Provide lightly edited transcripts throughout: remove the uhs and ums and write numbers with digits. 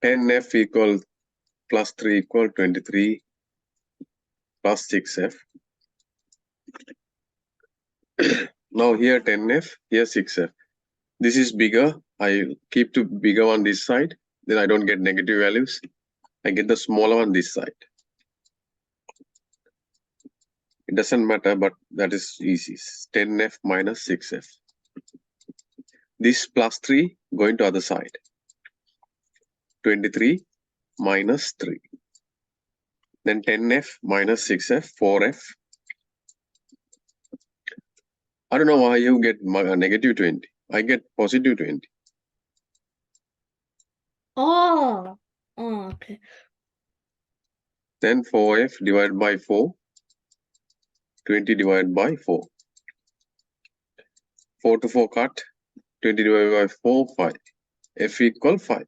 10f equal plus 3 equal 23 plus 6f. Now here 10f, here 6f. This is bigger. I keep the bigger one this side. Then I don't get negative values. I get the smaller one this side. It doesn't matter, but that is easy. 10f minus 6f. This plus 3 going to other side. 23 minus 3. Then 10f minus 6f, 4f. I don't know why you get negative 20. I get positive 20. Oh, okay. Then 4f divided by 4. 20 divided by 4. 4 to 4 cut. 20 divided by 4, 5. F equal 5.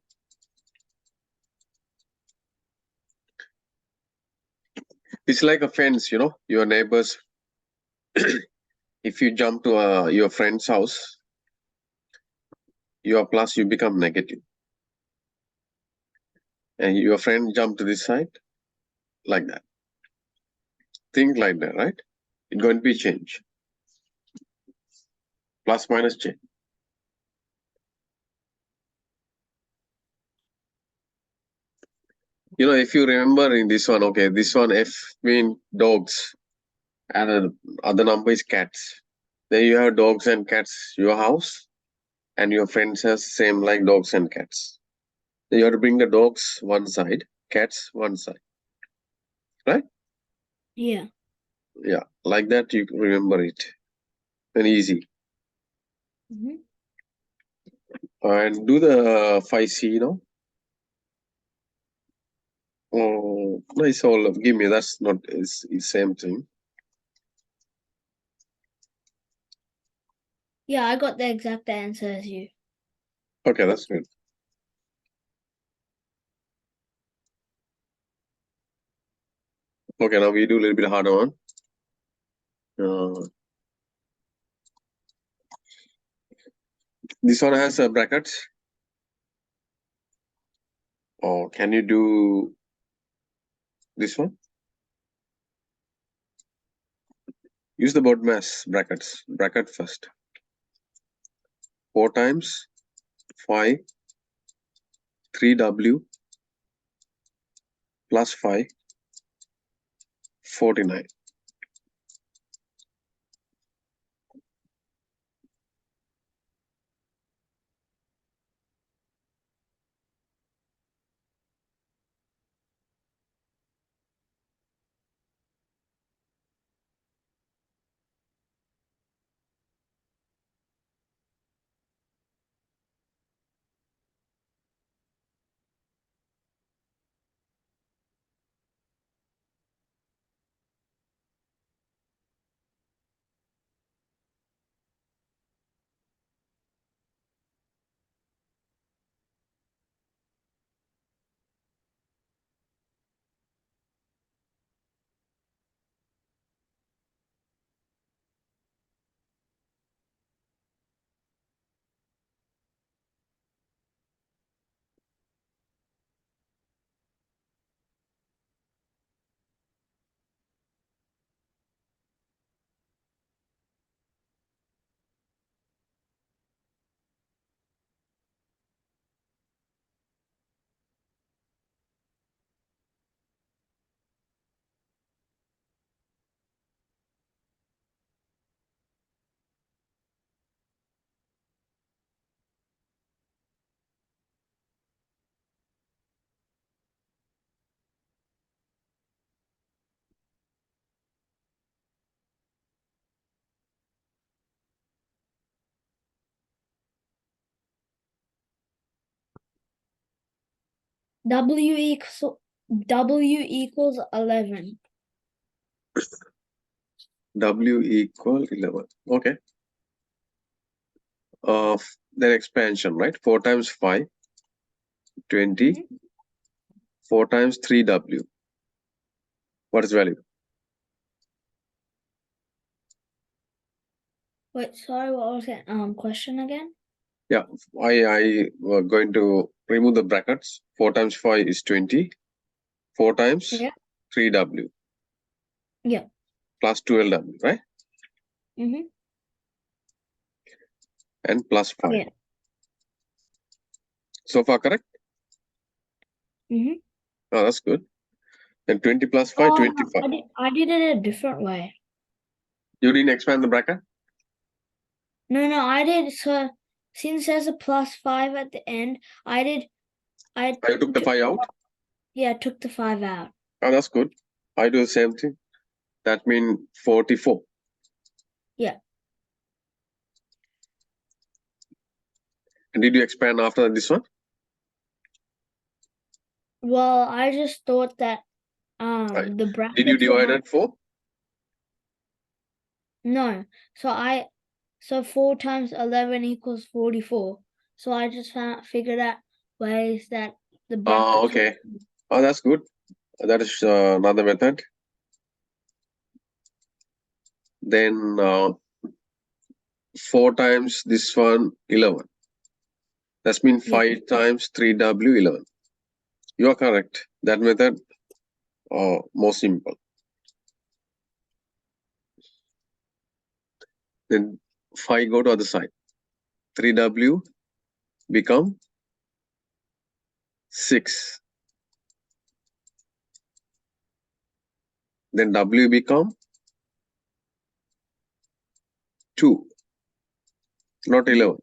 It's like a fence, you know, your neighbors. If you jump to your friend's house, you are plus, you become negative. And your friend jump to this side, like that. Think like that, right? It's going to be change. Plus minus change. You know, if you remember in this one, okay, this one F mean dogs and other number is cats. Then you have dogs and cats, your house, and your friends has same like dogs and cats. Then you have to bring the dogs one side, cats one side, right? Yeah. Yeah, like that you remember it. And easy. Mm-hmm. And do the 5C, you know. Oh, no, it's all give me. That's not it's same thing. Yeah, I got the exact answer as you. Okay, that's good. Okay, now we do a little bit harder one. This one has brackets. Or can you do this one? Use the board mass brackets. Bracket first. 4 times 5, 3w plus 5, 49. W equals 11. W equal 11. Okay. Then expansion, right? 4 times 5, 20. Mm-hmm. 4 times 3w. What is value? Wait, sorry, what was that question again? Yeah, I going to remove the brackets. 4 times 5 is 20. 4 times Yeah. 3W Yeah. plus 12W, right? Mm-hmm. And plus 5. Yeah. So far, correct? Mm-hmm. Oh, that's good. Then 20 plus 5, Oh, 25. I did it a different way. You didn't expand the bracket? No, I did. So since there's a +5 at the end, I I took the 5 out? yeah, took the 5 out. Oh, that's good. I do the same thing. That means 44. Yeah. And did you expand after this one? Well, I just thought that Right. the Did you brackets would divide have it 4? no. So 4 times 11 equals 44. So I just figured out ways that the brackets. Okay. Oh, that's good. That is another method. Then 4 times this one, 11. That means Yeah. 5 times 3W, 11. You are correct. That method more simple. Then 5 go to other side. 3W become 6. Then W become 2, not 11.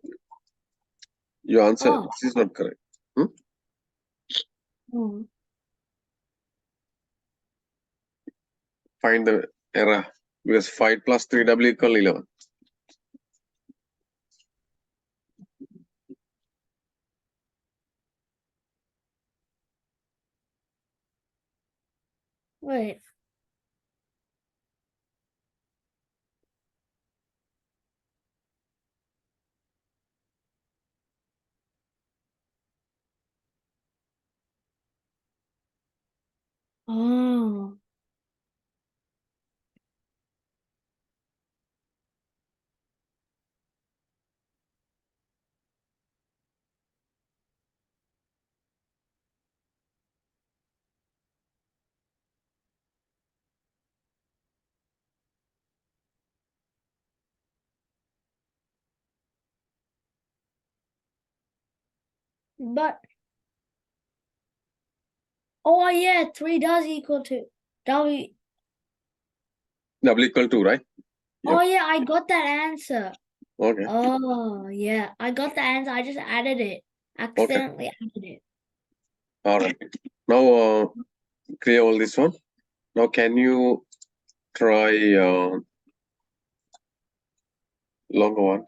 Your answer Oh. this is not correct. Oh. Find the error because 5 plus 3W equal 11. Wait. Oh. But oh yeah, 3 does equal to W. W equal 2, right? Oh yeah, I got that answer. Okay. Oh yeah, I got the answer. I just added it. Accidentally added it. All right. Now clear all this one. Now can you try longer one?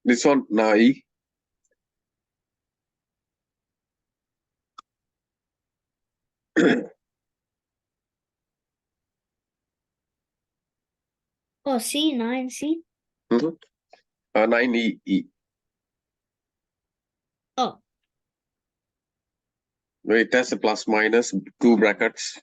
This one, Nai. Oh, C9, C. 9E. Oh, It has a plus minus 2 brackets.